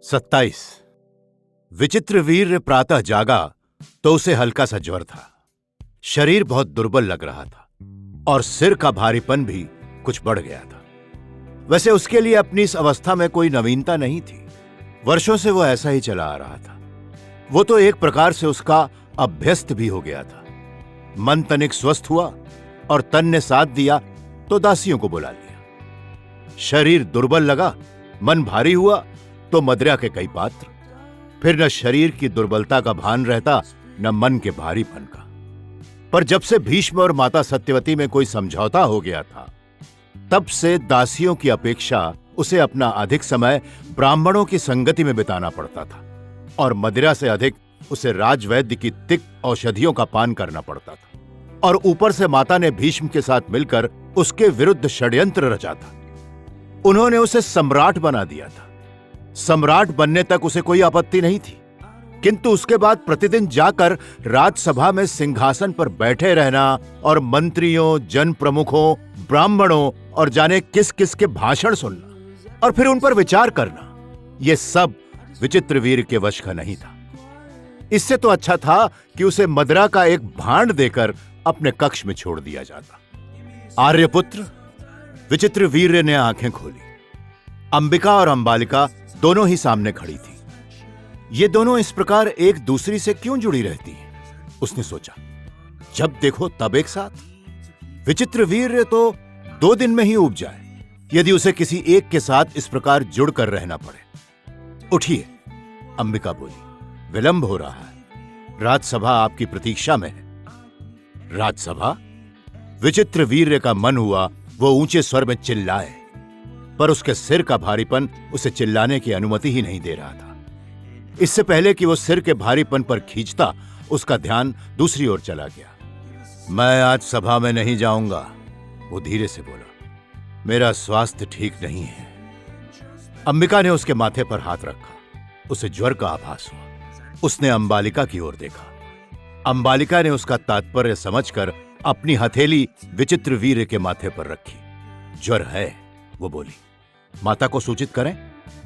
27। विचित्रवीर्य प्रातः जागा तो उसे हल्का सा ज्वर था। शरीर बहुत दुर्बल लग रहा था और सिर का भारीपन भी कुछ बढ़ गया था। वैसे उसके लिए अपनी इस अवस्था में कोई नवीनता नहीं थी। वर्षों से वो ऐसा ही चला आ रहा था। वो तो एक प्रकार से उसका अभ्यस्त भी हो गया था। मन तनिक स्वस्थ हुआ और तन ने साथ दिया तो दासियों को बुला लिया। शरीर दुर्बल लगा, मन भारी हुआ तो मदिरा के कई पात्र। फिर न शरीर की दुर्बलता का भान रहता, न मन के भारीपन का। पर जब से भीष्म और माता सत्यवती में कोई समझौता हो गया था, तब से दासियों की अपेक्षा उसे अपना अधिक समय ब्राह्मणों की संगति में बिताना पड़ता था और मदिरा से अधिक उसे राजवैद्य की तिक्त औषधियों का पान करना पड़ता था। और ऊपर से माता ने भीष्म के साथ मिलकर उसके विरुद्ध षड्यंत्र रचा था। उन्होंने उसे सम्राट बना दिया था। सम्राट बनने तक उसे कोई आपत्ति नहीं थी, किंतु उसके बाद प्रतिदिन जाकर राजसभा में सिंहासन पर बैठे रहना और मंत्रियों, जन प्रमुखों, ब्राह्मणों और जाने किस किस के भाषण सुनना और फिर उन पर विचार करना, यह सब विचित्रवीर्य के वश का नहीं था। इससे तो अच्छा था कि उसे मदिरा का एक भांड देकर अपने कक्ष में छोड़ दिया जाता। आर्यपुत्र विचित्रवीर्य ने आंखें खोली। अंबिका और अंबालिका दोनों ही सामने खड़ी थी। ये दोनों इस प्रकार एक दूसरी से क्यों जुड़ी रहती हैं? उसने सोचा। जब देखो तब एक साथ। विचित्रवीर्य तो 2 दिन में ही उब जाए यदि उसे किसी एक के साथ इस प्रकार जुड़कर रहना पड़े। उठिए, अंबिका बोली, विलंब हो रहा है। राजसभा आपकी प्रतीक्षा में है। राजसभा? विचित्रवीर्य का मन हुआ वो ऊंचे स्वर में चिल्लाए, पर उसके सिर का भारीपन उसे चिल्लाने की अनुमति ही नहीं दे रहा था। इससे पहले कि वो सिर के भारीपन पर खींचता, उसका ध्यान दूसरी ओर चला गया। मैं आज सभा में नहीं जाऊंगा, वो धीरे से बोला। मेरा स्वास्थ्य ठीक नहीं है। अंबिका ने उसके माथे पर हाथ रखा। उसे ज्वर का आभास हुआ। उसने अंबालिका की ओर देखा। अंबालिका ने उसका तात्पर्य समझकर अपनी हथेली विचित्रवीर्य के माथे पर रखी। ज्वर है, वो बोली। माता को सूचित करें?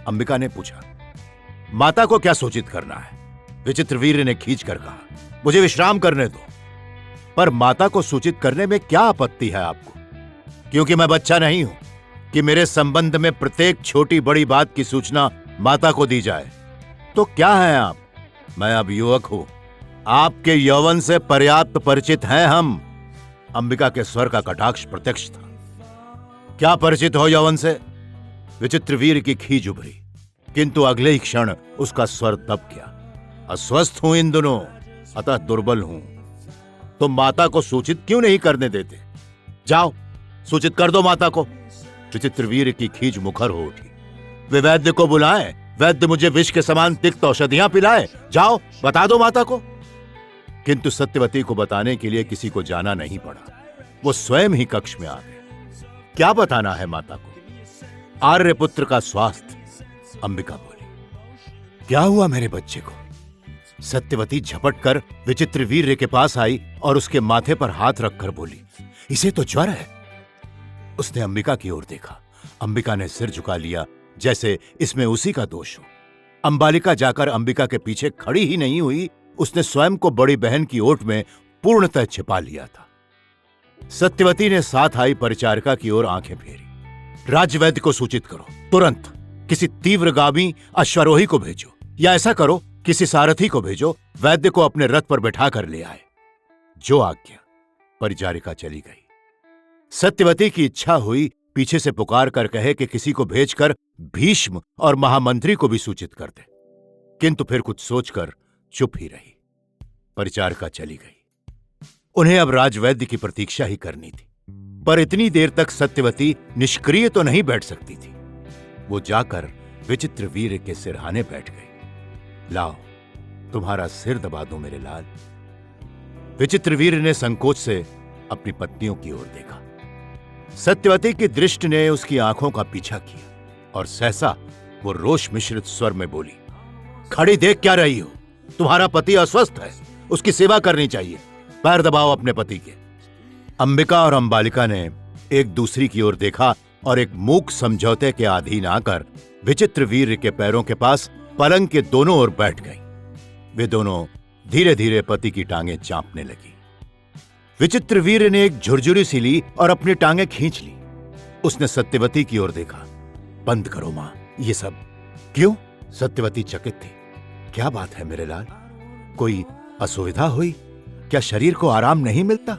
अंबिका ने पूछा। माता को क्या सूचित करना है? विचित्रवीर्य ने खींचकर कहा। मुझे विश्राम करने दो। पर माता को सूचित करने में क्या आपत्ति है आपको? क्योंकि मैं बच्चा नहीं हूं कि मेरे संबंध में प्रत्येक छोटी बड़ी बात की सूचना माता को दी जाए। तो क्या है आप? मैं अब युवक हूं। आपके यौवन से पर्याप्त परिचित हैं हम। अंबिका के स्वर का कटाक्ष प्रत्यक्ष था। क्या परिचित हो यौवन से? विचित्रवीर्य की खीज उभरी, किंतु अगले ही क्षण उसका स्वर दब गया। अस्वस्थ हूं इन दिनों, अतः दुर्बल हूं। तो माता को सूचित क्यों नहीं करने देते? जाओ, सूचित कर दो माता को। विचित्रवीर्य की खीज मुखर हो उठी। वे वैद्य को बुलाएं, वैद्य मुझे विष के समान तिक्त औषधियां पिलाए। जाओ, बता दो माता को। किंतु सत्यवती को बताने के लिए किसी को जाना नहीं पड़ा। वो स्वयं ही कक्ष में आ गए। क्या बताना है माता को? आर्यपुत्र का स्वास्थ्य, अंबिका बोली। क्या हुआ मेरे बच्चे को? सत्यवती झपट कर विचित्रवीर्य के पास आई और उसके माथे पर हाथ रखकर बोली, इसे तो ज्वर है। उसने अंबिका की ओर देखा। अंबिका ने सिर झुका लिया, जैसे इसमें उसी का दोष हो। अंबालिका जाकर अंबिका के पीछे खड़ी ही नहीं हुई, उसने स्वयं को बड़ी बहन की ओट में पूर्णतः छिपा लिया था। सत्यवती ने साथ आई परिचारिका की ओर आंखें फेरी। राजवैद्य को सूचित करो, तुरंत किसी तीव्रगामी अश्वारोही को भेजो, या ऐसा करो किसी सारथी को भेजो, वैद्य को अपने रथ पर बैठा कर ले आए। जो आज्ञा। परिचारिका चली गई। सत्यवती की इच्छा हुई पीछे से पुकार कर कहे कि किसी को भेजकर भीष्म और महामंत्री को भी सूचित कर दे, किंतु फिर कुछ सोचकर चुप ही रही। परिचारिका चली गई। उन्हें अब राजवैद्य की प्रतीक्षा ही करनी थी। पर इतनी देर तक सत्यवती निष्क्रिय तो नहीं बैठ सकती थी। वो जाकर विचित्रवीर्य के सिरहाने बैठ गई। लाओ, तुम्हारा सिर दबा दूं मेरे लाल। विचित्रवीर्य ने संकोच से अपनी पत्नियों की ओर देखा। सत्यवती की दृष्टि ने उसकी आंखों का पीछा किया और सहसा वो रोष मिश्रित स्वर में बोली, खड़ी देख क्या रही हो? तुम्हारा पति अस्वस्थ है, उसकी सेवा करनी चाहिए। पैर दबाओ अपने पति के। अंबिका और अंबालिका ने एक दूसरी की ओर देखा और एक मूक समझौते के अधीन आकर विचित्रवीर्य के पैरों के पास पलंग के दोनों ओर बैठ गई। वे दोनों धीरे धीरे पति की टांगें चांपने लगी। विचित्रवीर्य ने एक झुरझुरी सी ली और अपनी टांगें खींच ली। उसने सत्यवती की ओर देखा। बंद करो मां, ये सब क्यों? सत्यवती चकित थी। क्या बात है मेरे लाल, कोई असुविधा हुई? क्या शरीर को आराम नहीं मिलता?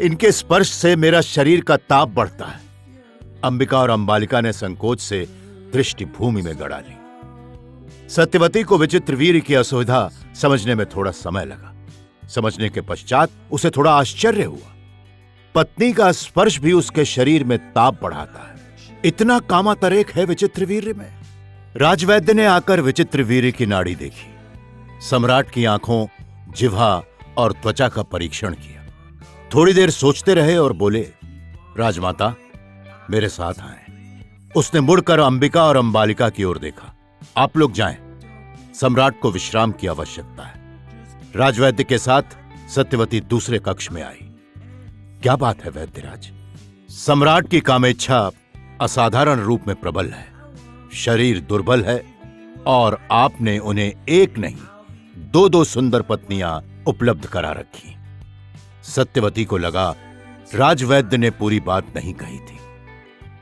इनके स्पर्श से मेरा शरीर का ताप बढ़ता है। अंबिका और अंबालिका ने संकोच से दृष्टि भूमि में गड़ा ली। सत्यवती को विचित्रवीर्य की असुविधा समझने में थोड़ा समय लगा। समझने के पश्चात उसे थोड़ा आश्चर्य हुआ। पत्नी का स्पर्श भी उसके शरीर में ताप बढ़ाता है। इतना कामातरेक है विचित्रवीर्य में। राजवैद्य ने आकर विचित्रवीर्य की नाड़ी देखी। सम्राट की आंखों, जिह्वा और त्वचा का परीक्षण किया। थोड़ी देर सोचते रहे और बोले, राजमाता मेरे साथ आए। उसने मुड़कर अंबिका और अंबालिका की ओर देखा। आप लोग जाएं, सम्राट को विश्राम की आवश्यकता है। राजवैद्य के साथ सत्यवती दूसरे कक्ष में आई। क्या बात है वैद्यराज? सम्राट की कामेच्छा असाधारण रूप में प्रबल है। शरीर दुर्बल है और आपने उन्हें एक नहीं दो दो सुंदर पत्नियां उपलब्ध करा रखी। सत्यवती को लगा राजवैद्य ने पूरी बात नहीं कही थी।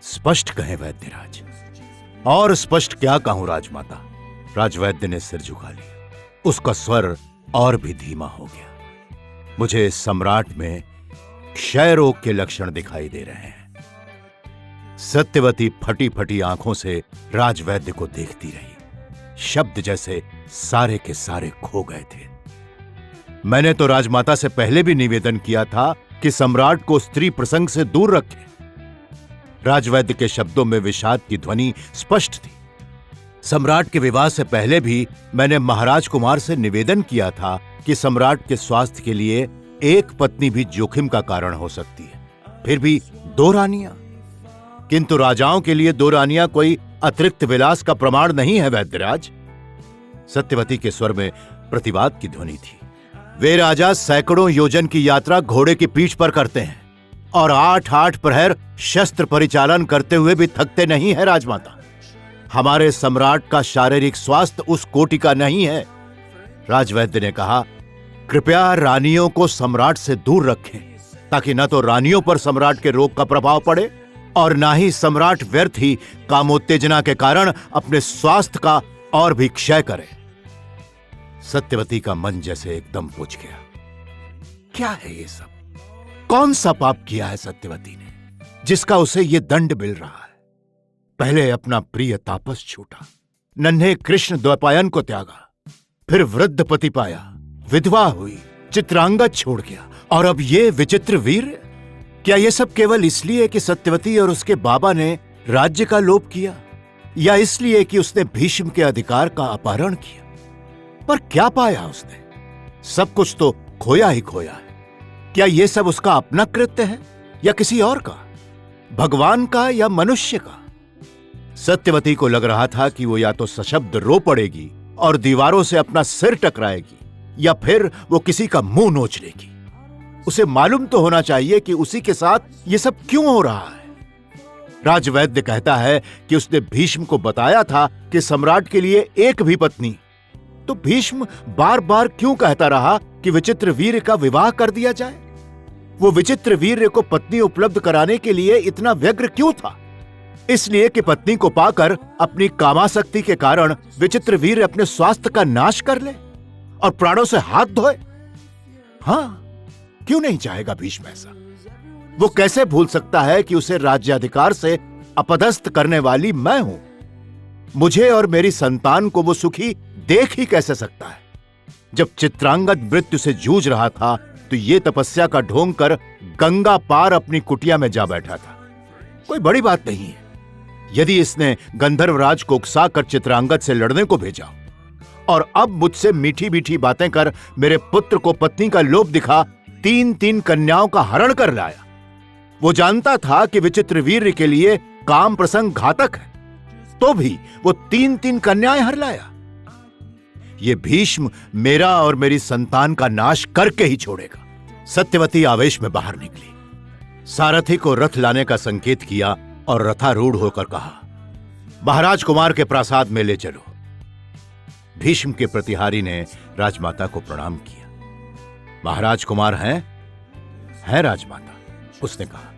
स्पष्ट कहें वैद्यराज। और स्पष्ट क्या कहूं राजमाता? राजवैद्य ने सिर झुका लिया। उसका स्वर और भी धीमा हो गया। मुझे सम्राट में क्षय रोग के लक्षण दिखाई दे रहे हैं। सत्यवती फटी फटी आंखों से राजवैद्य को देखती रही। शब्द जैसे सारे के सारे खो गए थे। मैंने तो राजमाता से पहले भी निवेदन किया था कि सम्राट को स्त्री प्रसंग से दूर रखें। राजवैद्य के शब्दों में विषाद की ध्वनि स्पष्ट थी। सम्राट के विवाह से पहले भी मैंने महाराज कुमार से निवेदन किया था कि सम्राट के स्वास्थ्य के लिए एक पत्नी भी जोखिम का कारण हो सकती है, फिर भी दो रानियां। किंतु राजाओं के लिए दो रानियां कोई अतिरिक्त विलास का प्रमाण नहीं है वैद्यराज। सत्यवती के स्वर में प्रतिवाद की ध्वनि थी। वे राजा सैकड़ों योजन की यात्रा घोड़े की पीठ पर करते हैं और 8-8 प्रहर शस्त्र परिचालन करते हुए भी थकते नहीं है राजमाता। हमारे सम्राट का शारीरिक स्वास्थ्य उस कोटि का नहीं है। राजवैद्य ने कहा, कृपया रानियों को सम्राट से दूर रखें, ताकि न तो रानियों पर सम्राट के रोग का प्रभाव पड़े और ना ही सम्राट व्यर्थ ही कामोत्तेजना के कारण अपने स्वास्थ्य का और भी क्षय करे। सत्यवती का मन जैसे एकदम बुझ गया। क्या है ये सब? कौन सा पाप किया है सत्यवती ने, जिसका उसे ये दंड मिल रहा है? पहले अपना प्रिय तापस छूटा, नन्हे कृष्ण द्वैपायन को त्यागा, फिर वृद्ध पति पाया, विधवा हुई, चित्रांगद छोड़ गया, और अब ये विचित्रवीर्य। क्या ये सब केवल इसलिए कि सत्यवती और उसके बाबा ने राज्य का लोभ किया, या इसलिए कि उसने भीष्म के अधिकार का अपहरण किया? पर क्या पाया उसने? सब कुछ तो खोया ही खोया है। क्या ये सब उसका अपना कृत्य है या किसी और का, भगवान का या मनुष्य का? सत्यवती को लग रहा था कि वो या तो सशब्द रो पड़ेगी और दीवारों से अपना सिर टकराएगी, या फिर वो किसी का मुंह नोच लेगी। उसे मालूम तो होना चाहिए कि उसी के साथ ये सब क्यों हो रहा है। राजवैद्य कहता है कि उसने भीष्म को बताया था कि सम्राट के लिए एक भी पत्नी। तो भीष्म बार बार क्यों कहता रहा कि विचित्रवीर्य का विवाह कर दिया जाए? वो विचित्रवीर्य को पत्नी उपलब्ध कराने के लिए इतना व्यग्र क्यों था? इसलिए कि पत्नी को पाकर अपनी कामासक्ति के कारण विचित्रवीर्य अपने स्वास्थ्य का नाश कर ले और प्राणों से हाथ धोए। हाँ, क्यों नहीं चाहेगा भीष्म ऐसा? वो कैसे भूल सकता है कि उसे राज्याधिकार से अपदस्थ करने वाली मैं हूं? मुझे और मेरी संतान को वो सुखी देख ही कैसे सकता है? जब चित्रांगद मृत्यु से जूझ रहा था तो ये तपस्या का ढोंग कर गंगा पार अपनी कुटिया में जा बैठा था। कोई बड़ी बात नहीं है यदि इसने गंधर्वराज को उकसाकर चित्रांगद से लड़ने को भेजा, और अब मुझसे मीठी मीठी बातें कर मेरे पुत्र को पत्नी का लोभ दिखा 3-3 कन्याओं का हरण कर लाया। वो जानता था कि विचित्रवीर्य के लिए काम प्रसंग घातक है, तो भी वो 3-3 कन्याएं हर लाया। ये भीष्म मेरा और मेरी संतान का नाश करके ही छोड़ेगा। सत्यवती आवेश में बाहर निकली, सारथी को रथ लाने का संकेत किया और रथारूढ़ होकर कहा, महाराज कुमार के प्रासाद में ले चलो। भीष्म के प्रतिहारी ने राजमाता को प्रणाम किया। महाराज कुमार हैं राजमाता, उसने कहा।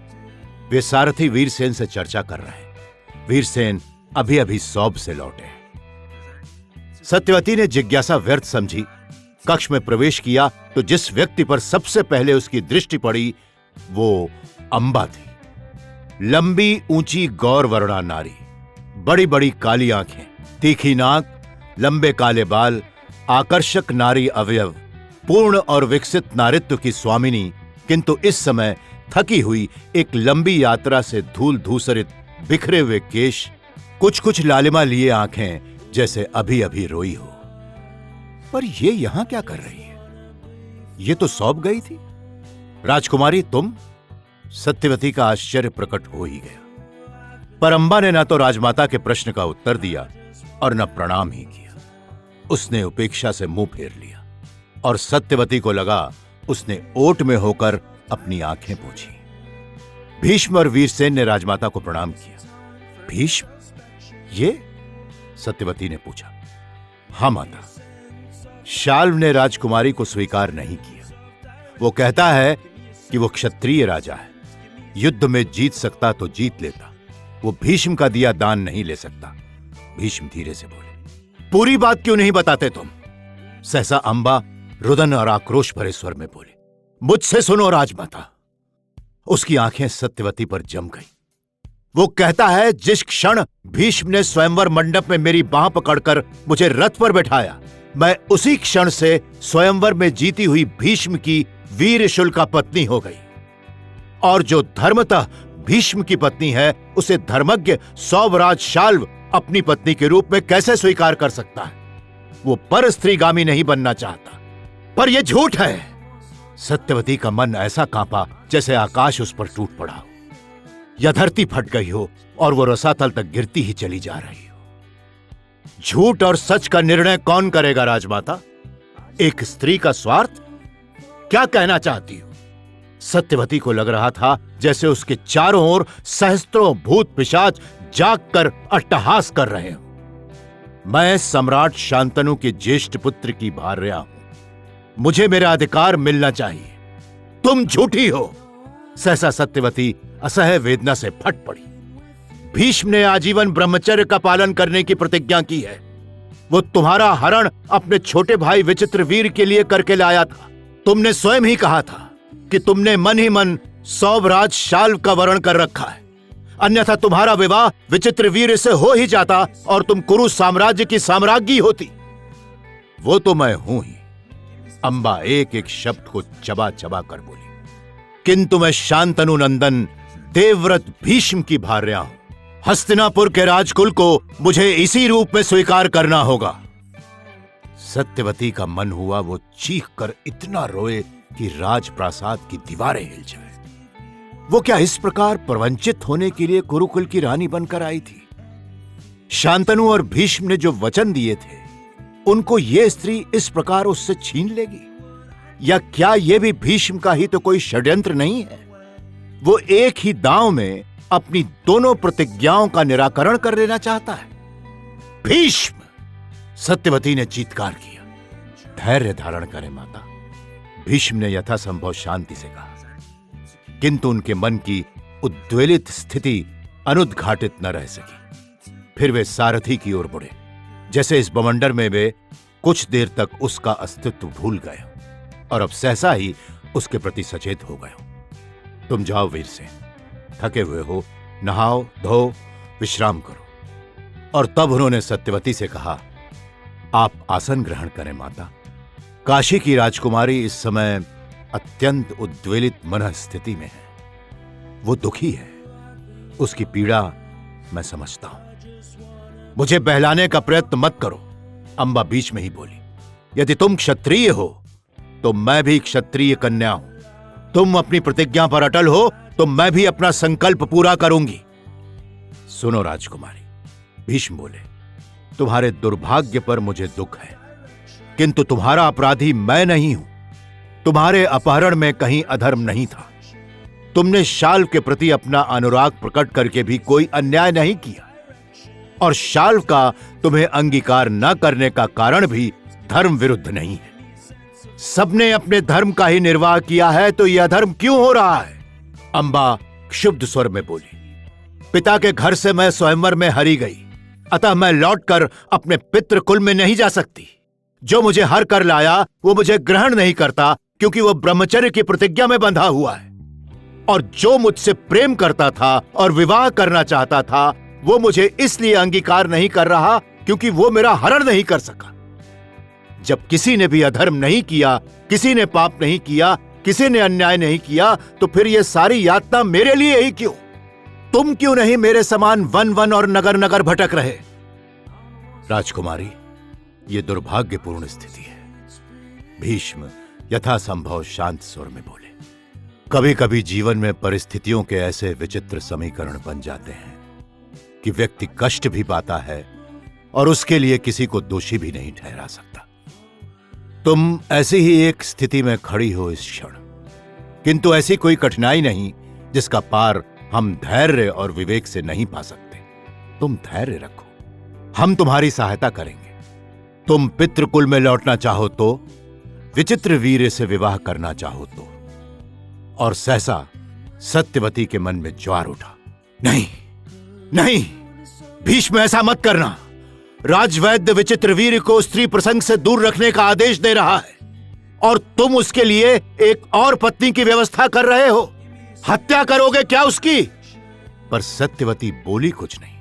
वे सारथी वीरसेन से चर्चा कर रहे हैं। वीरसेन अभी अभी सौब से लौटे हैं। सत्यवती ने जिज्ञासा व्यर्थ समझी। कक्ष में प्रवेश किया तो जिस व्यक्ति पर सबसे पहले उसकी दृष्टि पड़ी वो अंबा थी। लंबी ऊंची गौर वर्णा नारी, बड़ी बड़ी काली आंखें, तीखी नाक, लंबे काले बाल, आकर्षक नारी अवयव, पूर्ण और विकसित नारित्व की स्वामिनी, किंतु इस समय थकी हुई, एक लंबी यात्रा से धूल धूसरित बिखरे हुए केश, कुछ कुछ लालिमा लिए आंखें, जैसे अभी अभी रोई हो। पर ये यहां क्या कर रही है? ये तो सौंप गई थी। राजकुमारी तुम? सत्यवती का आश्चर्य प्रकट हो ही गया। पर अंबा ने न तो राजमाता के प्रश्न का उत्तर दिया और न प्रणाम ही किया। उसने उपेक्षा से मुंह फेर लिया और सत्यवती को लगा उसने ओट में होकर अपनी आंखें पोंछी। भीष्म और वीरसेन ने राजमाता को प्रणाम किया। भीष्म? ये? सत्यवती ने पूछा। हां माता। शाल्व ने राजकुमारी को स्वीकार नहीं किया। वो कहता है कि वो क्षत्रिय राजा है, युद्ध में जीत सकता तो जीत लेता, वो भीष्म का दिया दान नहीं ले सकता। भीष्म धीरे से बोले। पूरी बात क्यों नहीं बताते तुम? सहसा अंबा रुदन और आक्रोश भरे स्वर में बोले। मुझसे सुनो राजमाता। उसकी आंखें सत्यवती पर जम गई। वो कहता है जिस क्षण भीष्म ने स्वयंवर मंडप में मेरी बांह पकड़कर मुझे रथ पर बैठाया, मैं उसी क्षण से स्वयंवर में जीती हुई भीष्म की वीर शुल्का पत्नी हो गई। और जो धर्मतः भीष्म की पत्नी है, उसे धर्मज्ञ सौभराज शाल्व अपनी पत्नी के रूप में कैसे स्वीकार कर सकता है? वो पर स्त्रीगामी नहीं बनना चाहता। पर यह झूठ है। सत्यवती का मन ऐसा कांपा जैसे आकाश उस पर टूट पड़ा हो या धरती फट गई हो और वो रसातल तक गिरती ही चली जा रही हो। झूठ और सच का निर्णय कौन करेगा राजमाता? एक स्त्री का स्वार्थ? क्या कहना चाहती हो? सत्यवती को लग रहा था जैसे उसके चारों ओर सहस्त्रों भूत पिशाच जागकर अट्टहास कर रहे हो। मैं सम्राट शांतनु के ज्येष्ठ पुत्र की भार्या हूं। मुझे मेरा अधिकार मिलना चाहिए। तुम झूठी हो। सहसा सत्यवती असह्य वेदना से फट पड़ी। भीष्म ने आजीवन ब्रह्मचर्य का पालन करने की प्रतिज्ञा की है। वो तुम्हारा हरण अपने छोटे भाई विचित्रवीर के लिए करके लाया था। तुमने स्वयं ही कहा था कि तुमने मन ही मन सौभराज शाल्व का वरण कर रखा है, अन्यथा तुम्हारा विवाह विचित्रवीर से हो ही जाता और तुम कुरु साम्राज्य की साम्राज्ञी होती। वो तो मैं हूं ही। अंबा एक एक शब्द को चबा चबा कर बोली। किंतु मैं शांतनु नंदन देवव्रत भीष्म की भार्या हूं। हस्तिनापुर के राजकुल को मुझे इसी रूप में स्वीकार करना होगा। सत्यवती का मन हुआ वो चीख कर इतना रोए कि राजप्रासाद की दीवारें हिल जाए। वो क्या इस प्रकार प्रवंचित होने के लिए कुरुकुल की रानी बनकर आई थी? शांतनु और भीष्म ने जो वचन दिए थे, उनको ये स्त्री इस प्रकार उससे छीन लेगी? या क्या यह भी भीष्म का ही तो कोई षड्यंत्र नहीं है? वो एक ही दांव में अपनी दोनों प्रतिज्ञाओं का निराकरण कर लेना चाहता है। भीष्म! सत्यवती ने चीत्कार किया। धैर्य धारण करें माता, भीष्म ने यथासंभव शांति से कहा। किंतु उनके मन की उद्वेलित स्थिति अनुद्घाटित न रह सकी। फिर वे सारथी की ओर बढ़े, जैसे इस बवंडर में वे कुछ देर तक उसका अस्तित्व भूल गए और अब सहसा ही उसके प्रति सचेत हो गए। तुम जाओ वीरसेन, थके हुए हो, नहाओ धो विश्राम करो। और तब उन्होंने सत्यवती से कहा, आप आसन ग्रहण करें माता। काशी की राजकुमारी इस समय अत्यंत उद्वेलित मन स्थिति में है। वो दुखी है, उसकी पीड़ा मैं समझता हूं। मुझे बहलाने का प्रयत्न मत करो, अंबा बीच में ही बोली। यदि तुम क्षत्रिय हो तो मैं भी क्षत्रिय कन्या हूं। तुम अपनी प्रतिज्ञा पर अटल हो तो मैं भी अपना संकल्प पूरा करूंगी। सुनो राजकुमारी, भीष्म बोले, तुम्हारे दुर्भाग्य पर मुझे दुख है, किंतु तुम्हारा अपराधी मैं नहीं हूं। तुम्हारे अपहरण में कहीं अधर्म नहीं था। तुमने शाल्व के प्रति अपना अनुराग प्रकट करके भी कोई अन्याय नहीं किया। और शाल्व का तुम्हें अंगीकार न करने का कारण भी धर्म विरुद्ध नहीं है। सबने अपने धर्म का ही निर्वाह किया है, तो यह अधर्म क्यों हो रहा है? अंबा क्षुब्ध स्वर में बोली, पिता के घर से मैं स्वयंवर में हरी गई, अतः मैं लौटकर अपने पितृ कुल में नहीं जा सकती। जो मुझे हर कर लाया वो मुझे ग्रहण नहीं करता, क्योंकि वो ब्रह्मचर्य की प्रतिज्ञा में बंधा हुआ है। और जो मुझसे प्रेम करता था और विवाह करना चाहता था, वो मुझे इसलिए अंगीकार नहीं कर रहा क्योंकि वो मेरा हरण नहीं कर सका। जब किसी ने भी अधर्म नहीं किया, किसी ने पाप नहीं किया, किसी ने अन्याय नहीं किया, तो फिर ये सारी यातना मेरे लिए ही क्यों? तुम क्यों नहीं मेरे समान वन वन और नगर नगर भटक रहे? राजकुमारी, ये दुर्भाग्यपूर्ण स्थिति है। भीष्म यथासंभव शांत स्वर में बोले, कभी कभी जीवन में परिस्थितियों के ऐसे विचित्र समीकरण बन जाते हैं कि व्यक्ति कष्ट भी पाता है और उसके लिए किसी को दोषी भी नहीं ठहरा सकता। तुम ऐसी ही एक स्थिति में खड़ी हो इस क्षण, किंतु ऐसी कोई कठिनाई नहीं जिसका पार हम धैर्य और विवेक से नहीं पा सकते। तुम धैर्य रखो, हम तुम्हारी सहायता करेंगे। तुम पितृकुल में लौटना चाहो तो, विचित्र वीर्य से विवाह करना चाहो तो। और सहसा सत्यवती के मन में ज्वार उठा, नहीं नहीं भीष्म, ऐसा मत करना। राजवैद्य विचित्र वीर्य को स्त्री प्रसंग से दूर रखने का आदेश दे रहा है और तुम उसके लिए एक और पत्नी की व्यवस्था कर रहे हो। हत्या करोगे क्या उसकी? पर सत्यवती बोली कुछ नहीं।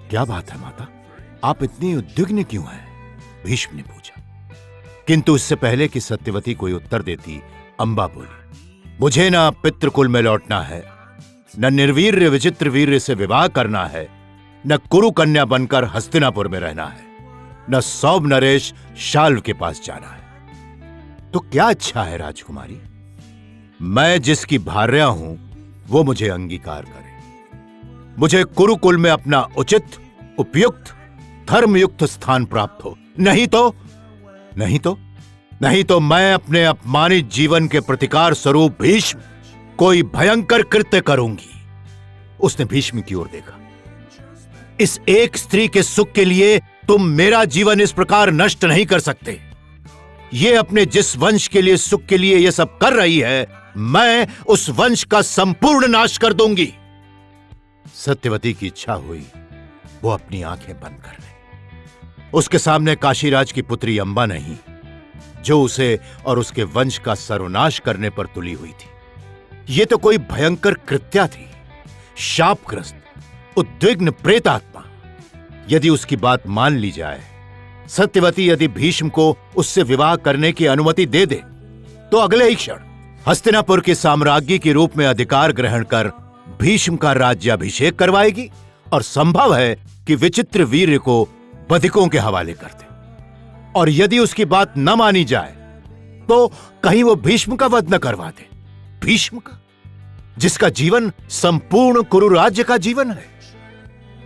क्या बात है माता, आप इतनी उद्विग्न क्यों हैं? भीष्म ने पूछा। किंतु इससे पहले कि सत्यवती कोई उत्तर देती, अंबा बोली, मुझे ना पितृकुल में लौटना है, न निर्वीर्य विचित्र वीर्य से विवाह करना है, न कुरु कन्या बनकर हस्तिनापुर में रहना है, न सौभ नरेश शाल्व के पास जाना है। तो क्या अच्छा है राजकुमारी? मैं जिसकी भार्या हूं वो मुझे अंगीकार करे। मुझे कुरुकुल में अपना उचित, उपयुक्त, धर्मयुक्त स्थान प्राप्त हो। नहीं तो मैं अपने अपमानित जीवन के प्रतिकार स्वरूप भीष्म कोई भयंकर कृत्य करूंगी। उसने भीष्म की ओर देखा। इस एक स्त्री के सुख के लिए तुम मेरा जीवन इस प्रकार नष्ट नहीं कर सकते। ये अपने जिस वंश के लिए, सुख के लिए ये सब कर रही है, मैं उस वंश का संपूर्ण नाश कर दूंगी। सत्यवती की इच्छा हुई वो अपनी आंखें बंद कर ले। उसके सामने काशीराज की पुत्री अंबा नहीं, जो उसे और उसके वंश का सर्वनाश करने पर तुली हुई थी। ये तो कोई भयंकर कृत्या थी, शापग्रस्त, उद्विग्न प्रेतात्मा। यदि उसकी बात मान ली जाए, सत्यवती यदि भीष्म को उससे विवाह करने की अनुमति दे दे, तो अगले ही क्षण हस्तिनापुर के साम्राज्ञी के रूप में अधिकार ग्रहण कर भीष्म का राज्याभिषेक करवाएगी और संभव है कि विचित्र वीर्य को बधिकों के हवाले कर दे। और यदि उसकी बात न मानी जाए तो कहीं वो भीष्म का वध न करवा दे। भीष्म का, जिसका जीवन संपूर्ण कुरु राज्य का जीवन है।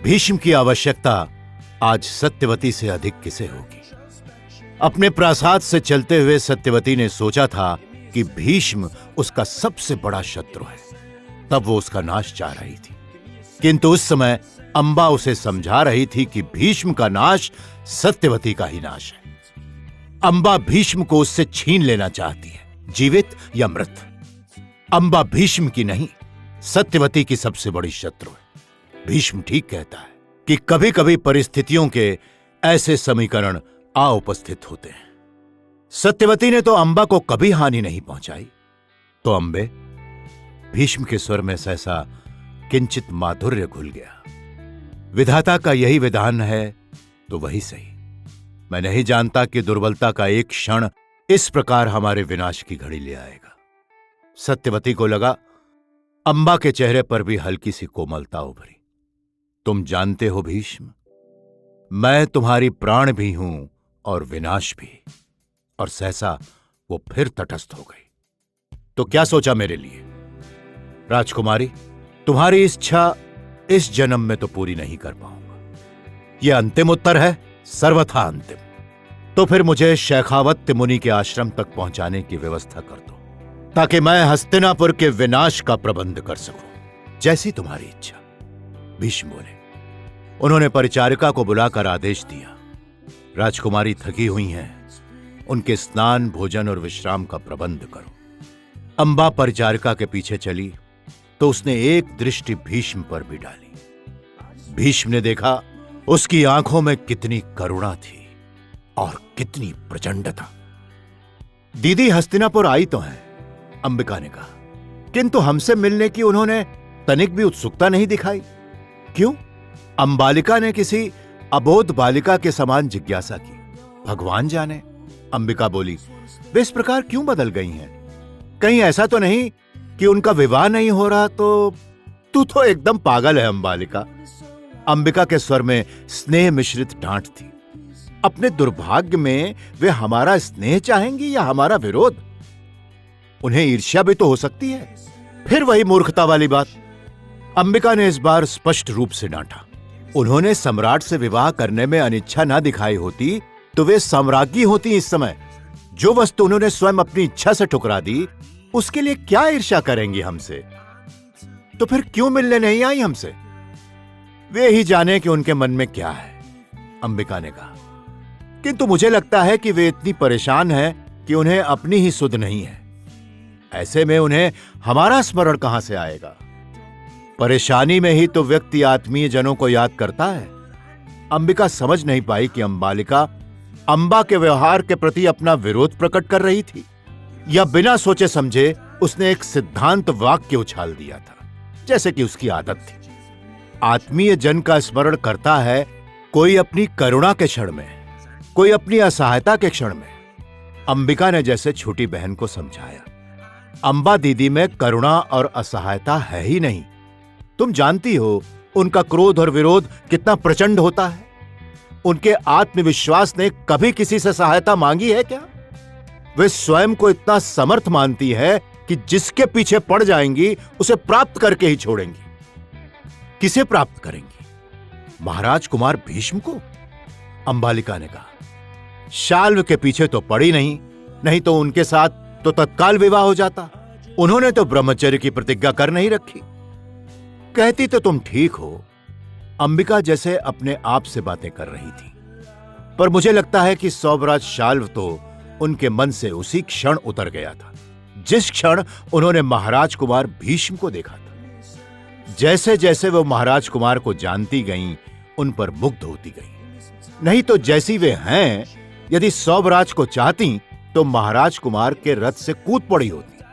भीष्म की आवश्यकता आज सत्यवती से अधिक किसे होगी? अपने प्रासाद से चलते हुए सत्यवती ने सोचा था कि भीष्म उसका सबसे बड़ा शत्रु है, तब वो उसका नाश चाह रही थी। किंतु उस समय अंबा उसे समझा रही थी कि भीष्म का नाश सत्यवती का ही नाश है। अंबा भीष्म को उससे छीन लेना चाहती है, जीवित या मृत। अंबा भीष्म की नहीं, सत्यवती की सबसे बड़ी शत्रु है। भीष्म ठीक कहता है कि कभी कभी परिस्थितियों के ऐसे समीकरण आ उपस्थित होते हैं। सत्यवती ने तो अंबा को कभी हानि नहीं पहुंचाई, तो अंबे, भीष्म के स्वर में सहसा किंचित माधुर्य घुल गया। विधाता का यही विधान है तो वही सही। मैं नहीं जानता कि दुर्बलता का एक क्षण इस प्रकार हमारे विनाश की घड़ी ले आएगा। सत्यवती को लगा अंबा के चेहरे पर भी हल्की सी कोमलता उभरी। तुम जानते हो भीष्म, मैं तुम्हारी प्राण भी हूं और विनाश भी। और सहसा वो फिर तटस्थ हो गई। तो क्या सोचा मेरे लिए? राजकुमारी, तुम्हारी इच्छा इस जन्म में तो पूरी नहीं कर पाऊंगा। यह अंतिम उत्तर है, सर्वथा अंतिम। तो फिर मुझे शेखावत्य मुनि के आश्रम तक पहुंचाने की व्यवस्था कर दो, ताकि मैं हस्तिनापुर के विनाश का प्रबंध कर सकूं। जैसी तुम्हारी इच्छा। भीष्म बोले। उन्होंने परिचारिका को बुलाकर आदेश दिया, राजकुमारी थकी हुई हैं, उनके स्नान, भोजन और विश्राम का प्रबंध करो। अंबा परिचारिका के पीछे चली तो उसने एक दृष्टि भीष्म पर भी डाली। भीष्म ने देखा उसकी आंखों में कितनी करुणा थी और कितनी प्रचंडता। दीदी हस्तिनापुर आई तो हैं, अंबिका ने कहा, किंतु हमसे मिलने की उन्होंने तनिक भी उत्सुकता नहीं दिखाई। क्यों? अंबालिका ने किसी अबोध बालिका के समान जिज्ञासा की। भगवान जाने, अंबिका बोली, वे इस प्रकार क्यों बदल गई हैं? कहीं ऐसा तो नहीं कि उनका विवाह नहीं हो रहा? तो तू तो एकदम पागल है अंबालिका। अंबिका के स्वर में स्नेह मिश्रित डांट थी। अपने दुर्भाग्य में वे हमारा स्नेह चाहेंगी या हमारा विरोध? उन्हें ईर्ष्या भी तो हो सकती है। फिर वही मूर्खता वाली बात। अंबिका ने इस बार स्पष्ट रूप से डांटा। उन्होंने सम्राट से विवाह करने में अनिच्छा ना दिखाई होती तो वे सम्राज्ञी होती। इस समय जो वस्तु उन्होंने स्वयं अपनी इच्छा से ठुकरा दी, उसके लिए क्या ईर्ष्या करेंगी हमसे? तो फिर क्यों मिलने नहीं आई हमसे? वे ही जाने कि उनके मन में क्या है, अंबिका ने कहा। किंतु मुझे लगता है कि वे इतनी परेशान हैं कि उन्हें अपनी ही सुध नहीं है। ऐसे में उन्हें हमारा स्मरण कहां से आएगा? परेशानी में ही तो व्यक्ति आत्मीय जनों को याद करता है। अंबिका समझ नहीं पाई कि अंबालिका अंबा के व्यवहार के प्रति अपना विरोध प्रकट कर रही थी या बिना सोचे समझे उसने एक सिद्धांत वाक्य उछाल दिया था, जैसे कि उसकी आदत थी। आत्मीय जन का स्मरण करता है कोई अपनी करुणा के क्षण में, कोई अपनी असहायता के क्षण में। अंबिका ने जैसे छोटी बहन को समझाया, अंबा दीदी में करुणा और असहायता है ही नहीं। तुम जानती हो उनका क्रोध और विरोध कितना प्रचंड होता है। उनके आत्मविश्वास ने कभी किसी से सहायता मांगी है क्या? वे स्वयं को इतना समर्थ मानती है कि जिसके पीछे पड़ जाएंगी उसे प्राप्त करके ही छोड़ेंगी। किसे प्राप्त करेंगी? महाराज कुमार भीष्म को? अंबालिका ने कहा। शाल्व के पीछे तो पड़ी नहीं तो उनके साथ तो तत्काल विवाह हो जाता। उन्होंने तो ब्रह्मचर्य की प्रतिज्ञा कर नहीं रखी। कहती तो तुम ठीक हो। अंबिका जैसे अपने आप से बातें कर रही थी, पर मुझे लगता है कि सौभराज शाल्व तो उनके मन से उसी क्षण उतर गया था जिस क्षण उन्होंने महाराज कुमार भीष्म को देखा था। जैसे जैसे वो महाराज कुमार को जानती गईं, उन पर मुग्ध होती गईं। नहीं तो जैसी वे हैं, यदि सौभराज को चाहती तो महाराज कुमार के रथ से कूद पड़ी होती।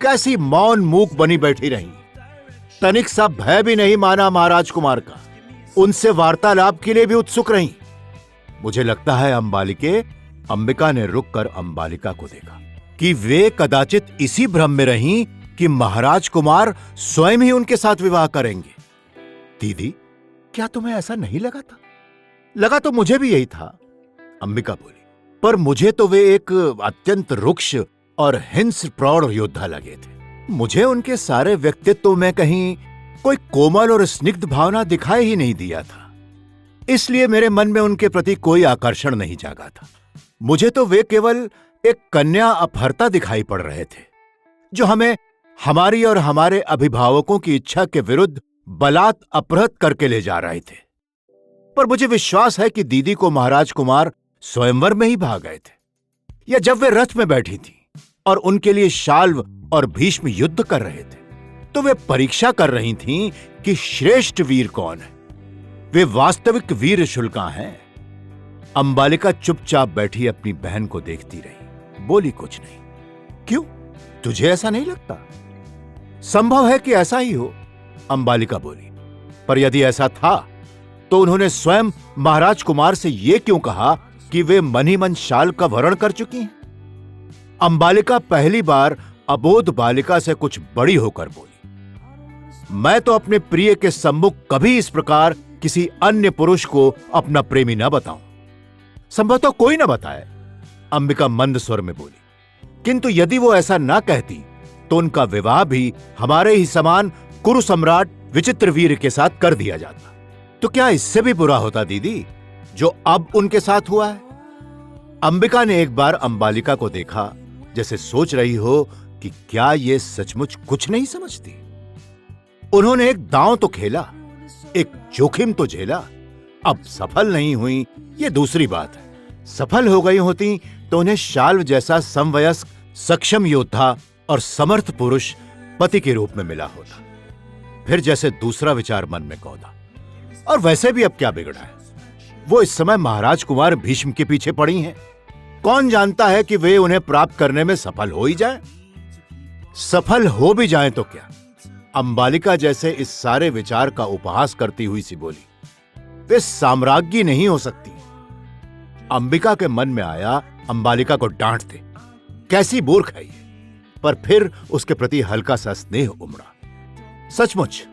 कैसी मौन मूक बनी बैठी रही, तनिक सा भय भी नहीं माना महाराज कुमार का। उनसे वार्तालाप के लिए भी उत्सुक रही। मुझे लगता है अंबालिके, अंबिका ने रुककर अंबालिका को देखा, कि वे कदाचित इसी भ्रम में रहीं कि महाराज कुमार स्वयं ही उनके साथ विवाह करेंगे। दीदी, क्या तुम्हें ऐसा नहीं लगा था? लगा तो मुझे भी यही था, अंबिका बोली, पर मुझे तो वे एक अत्यंत रुक्ष और हिंस्र प्रौढ़ योद्धा लगे थे। मुझे उनके सारे व्यक्तित्व में कहीं कोई कोमल और स्निग्ध भावना दिखाई ही नहीं दिया था। इसलिए मेरे मन में उनके प्रति कोई आकर्षण नहीं जागा था। मुझे तो वे केवल एक कन्या अपहर्ता दिखाई पड़ रहे थे, जो हमें हमारी और हमारे अभिभावकों की इच्छा के विरुद्ध बलात् अपहृत करके ले जा रहे थे। पर मुझे विश्वास है कि दीदी को महाराज कुमार स्वयंवर में ही भाग गए थे, या जब वे रथ में बैठी थी और उनके लिए शाल्व और भीष्म युद्ध कर रहे थे, तो वे परीक्षा कर रही थीं कि श्रेष्ठ वीर कौन है। वे वास्तविक वीर शुल्का हैं। अंबालिका चुपचाप बैठी अपनी बहन को देखती रही, बोली कुछ नहीं। क्यों, तुझे ऐसा नहीं लगता? संभव है कि ऐसा ही हो, अंबालिका बोली, पर यदि ऐसा था तो उन्होंने स्वयं महाराज कुमार से यह क्यों कहा कि वे मन ही मन शाल का वरण कर चुकी हैं? अंबालिका पहली बार अबोध बालिका से कुछ बड़ी होकर बोली, मैं तो अपने प्रिय के सम्मुख कभी इस प्रकार किसी अन्य पुरुष को अपना प्रेमी न बताऊं। संभवतः कोई न बताए, अंबिका मंद स्वर में बोली। किंतु यदि वो ऐसा ना कहती तो उनका विवाह भी हमारे ही समान कुरु सम्राट विचित्रवीर्य के साथ कर दिया जाता। तो क्या इससे भी बुरा होता दीदी, जो अब उनके साथ हुआ है? अंबिका ने एक बार अंबालिका को देखा, जैसे सोच रही हो कि क्या ये सचमुच कुछ नहीं समझती। उन्होंने एक दांव तो खेला, एक जोखिम तो झेला, अब सफल नहीं हुई ये दूसरी बात है। सफल हो गई होती तो उन्हें शाल्व जैसा समवयस्क, सक्षम योद्धा और समर्थ पुरुष पति के रूप में मिला होता। फिर जैसे दूसरा विचार मन में कौंधा, और वैसे भी अब क्या बिगड़ा है, वो इस समय महाराज कुमार भीष्म के पीछे पड़ी हैं। कौन जानता है कि वे उन्हें प्राप्त करने में सफल हो ही जाएं? सफल हो भी जाएं तो क्या? अंबालिका जैसे इस सारे विचार का उपहास करती हुई सी बोली, वे साम्राज्ञी नहीं हो सकती। अंबिका के मन में आया अंबालिका को डांट दे, कैसी मूर्ख है ये, पर फिर उसके प्रति हल्का सा स्नेह उमड़ा। सचमुच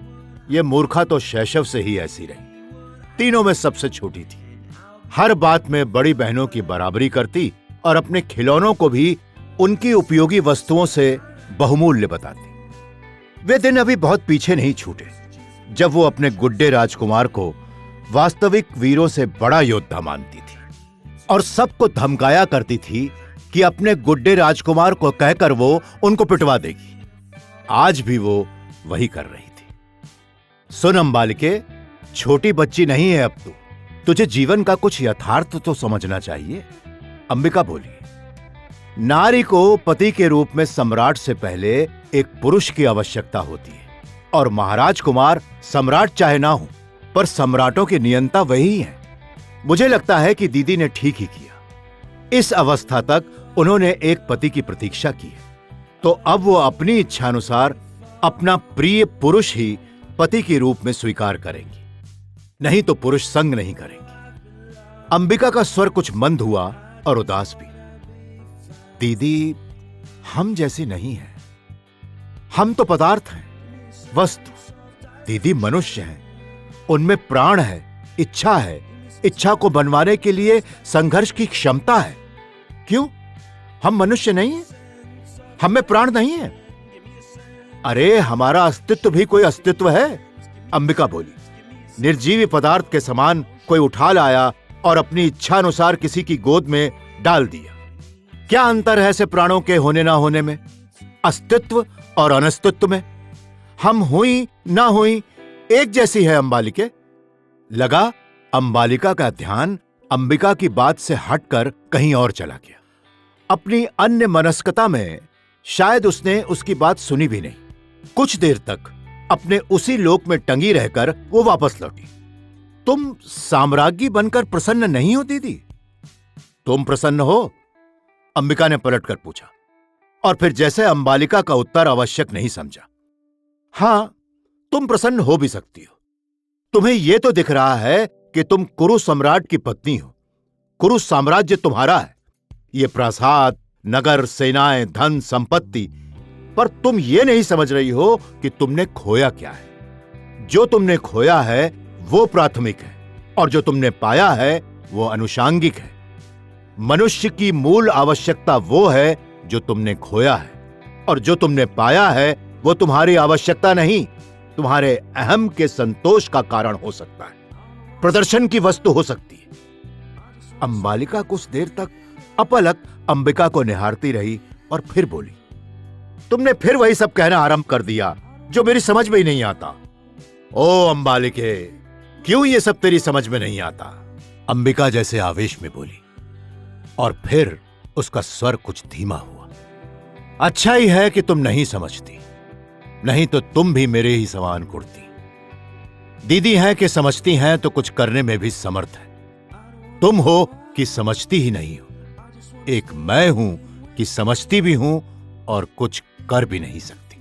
ये मूर्खा तो शैशव से ही ऐसी रही। तीनों में सबसे छोटी थी, हर बात में बड़ी बहनों की बराबरी करती और अपने खिलौनों को भी उनकी उपयोगी वस्तुओं से बहुमूल्य बताती। वे दिन अभी बहुत पीछे नहीं छूटे जब वो अपने गुड्डे राजकुमार को वास्तविक वीरों से बड़ा योद्धा मानती थी और सबको धमकाया करती थी कि अपने गुड्डे राजकुमार को कहकर वो उनको पिटवा देगी। आज भी वो वही कर रही थी। सुन अंबालिके, छोटी बच्ची नहीं है अब तू, तुझे जीवन का कुछ यथार्थ तो समझना चाहिए। अंबिका बोली, नारी को पति के रूप में सम्राट से पहले एक पुरुष की आवश्यकता होती है, और महाराज कुमार सम्राट चाहे ना हो, पर सम्राटों के नियंता वही हैं। मुझे लगता है कि दीदी ने ठीक ही किया। इस अवस्था तक उन्होंने एक पति की प्रतीक्षा की है, तो अब वो अपनी इच्छानुसार अपना प्रिय पुरुष ही पति के रूप में स्वीकार करेंगी, नहीं तो पुरुष संग नहीं करेंगी। अंबिका का स्वर कुछ मंद हुआ और उदास भी। दीदी, हम जैसी नहीं है, हम तो पदार्थ हैं, वस्तु। दीदी मनुष्य हैं, उनमें प्राण है, इच्छा है, इच्छा को बनवाने के लिए संघर्ष की क्षमता है। क्यों, हम मनुष्य नहीं हैं? हम में प्राण नहीं है? अरे हमारा अस्तित्व भी कोई अस्तित्व है। अंबिका बोली, निर्जीवी पदार्थ के समान कोई उठा लाया और अपनी इच्छा अनुसार किसी की गोद में डाल दिया। क्या अंतर है ऐसे प्राणों के होने ना होने में, अस्तित्व और अनस्तित्व में? हम हुई ना हुई एक जैसी है अंबालिके। लगा अंबालिका का ध्यान अंबिका की बात से हटकर कहीं और चला गया। अपनी अन्य मनस्कता में शायद उसने उसकी बात सुनी भी नहीं। कुछ देर तक अपने उसी लोक में टंगी रहकर वो वापस लौटी। तुम साम्राज्ञी बनकर प्रसन्न नहीं हो दीदी? तुम प्रसन्न हो? अंबिका ने पलटकर पूछा, और फिर जैसे अंबालिका का उत्तर आवश्यक नहीं समझा। हां, तुम प्रसन्न हो भी सकती हो। तुम्हें यह तो दिख रहा है कि तुम कुरु सम्राट की पत्नी हो। कुरु साम्राज्य तुम्हारा है, ये प्रासाद, नगर, सेनाएं, धन, संपत्ति, पर तुम ये नहीं समझ रही हो कि तुमने खोया क्या है। जो तुमने खोया है वो प्राथमिक है, और जो तुमने पाया है वो अनुषांगिक है। मनुष्य की मूल आवश्यकता वो है जो तुमने खोया है, और जो तुमने पाया है वो तुम्हारी आवश्यकता नहीं, तुम्हारे अहम के संतोष का कारण हो सकता है, प्रदर्शन की वस्तु हो सकती है। अंबालिका कुछ देर तक अपलक अंबिका को निहारती रही और फिर बोली, तुमने फिर वही सब कहना आरंभ कर दिया जो मेरी समझ में ही नहीं आता। ओ अंबालिके, क्यों ये सब तेरी समझ में नहीं आता? अंबिका जैसे आवेश में बोली, और फिर उसका स्वर कुछ धीमा हुआ। अच्छा ही है कि तुम नहीं समझती, नहीं तो तुम भी मेरे ही समान कुड़ती। दीदी हैं कि समझती हैं तो कुछ करने में भी समर्थ है। तुम हो कि समझती ही नहीं हो। एक मैं हूं कि समझती भी हूं और कुछ कर भी नहीं सकती।